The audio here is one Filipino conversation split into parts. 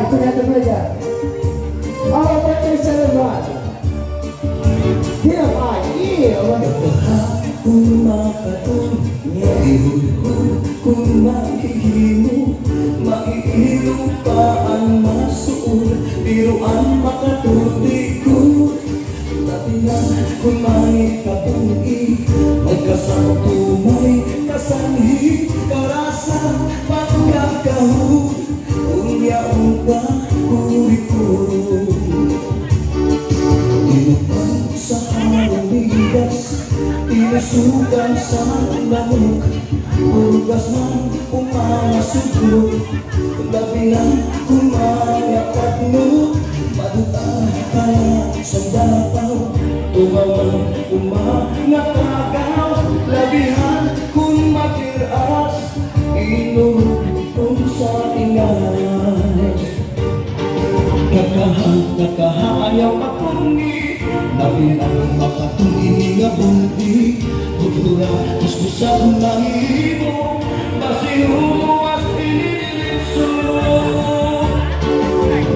estudiante bella. Our birthday celebrant. Here I am. Kung makatun, ihulhul, kung makihimo, maihilo pa ang masuol, pero ang makatulikod. Tapi na kung may kapungi, magkasangto may kasanhi, karasa, pagkakahul, kung yaong ka kurikod. Inupan sa haligas, inusugan sa lamok, bugas man umangasugod, labi ng kumayakat mo, madutang ka na sa dapaw, tumaman umangatagaw, labihan kung matiras, inutong sa ingas. Kakahayaw mapungi, nabinang makatungi nga bunti, kultura, kuskusa mahimo, masihuwas pinilitso.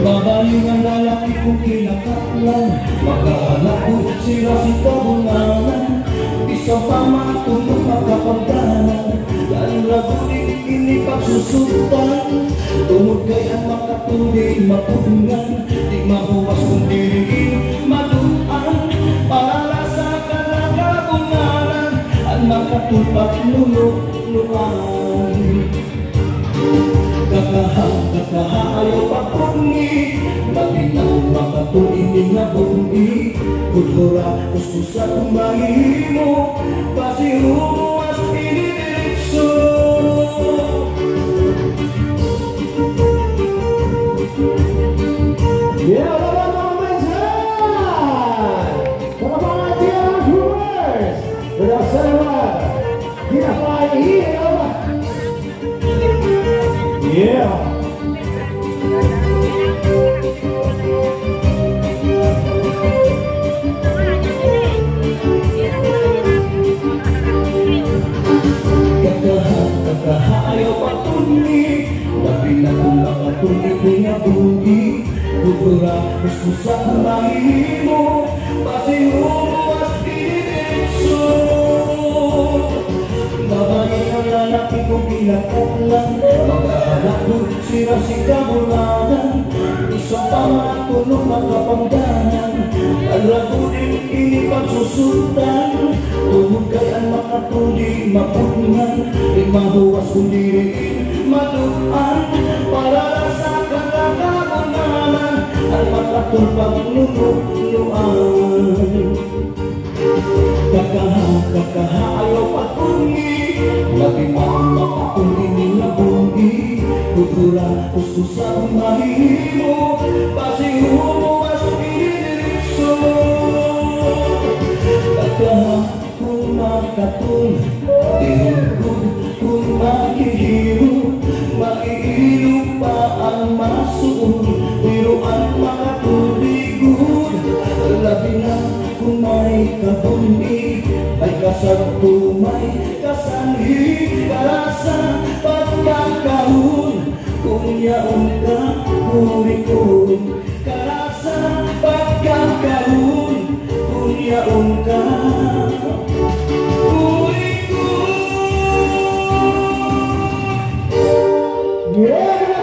Babae nga lalaki kong kinakatlan, magkahanap ko sila si kabunganan, isang pamatunog makapagdanan, dahil ragunin inipagsusutan, tungod kay ang makatuloy mapungan, di mabuwas kung diriin maduan, para sa kalagabunganan, ang makatulpak luluan. Kakahayaw papungi, mabinang makatuloy nga bungi, kultura, kuskusa kumahimo, pasihuwas inidiritso. Yeah, wala mga mensan! Mga mga dear viewers, without celebrate, ginafay here. Yeah. Kakahayaw patungi, labi na kung nakatungi nga bungi, kultura, kuskusa mahimo, pasihuwas inidiretso. Babae ang lalaki kong kinakatlan, magkaanak ko sila si kabulanan, isang pamatunog makapangdanan, ang ragunin inipagsusultan, tungod kay ang makatuli mapungan, di mahuwas kung diriin maduan, para sa kalagabunanan, ang makatulpang luluan. Kakahayaw patungi, labi ang makatuloy nga bungi, kultura, kuskusa mahimo, pasihuwas inidiretso. Kung makatun, ihulhul, kung makihiro, maiilo pa ang masuol, pero ang makatuligod, labi na kung may kabundi, may kasagto, may kasanhi, karasa, pagkakahul, kung yaon ka kurikod, karasa, pagkakahul, kung yaon ka kurikod. Yeah!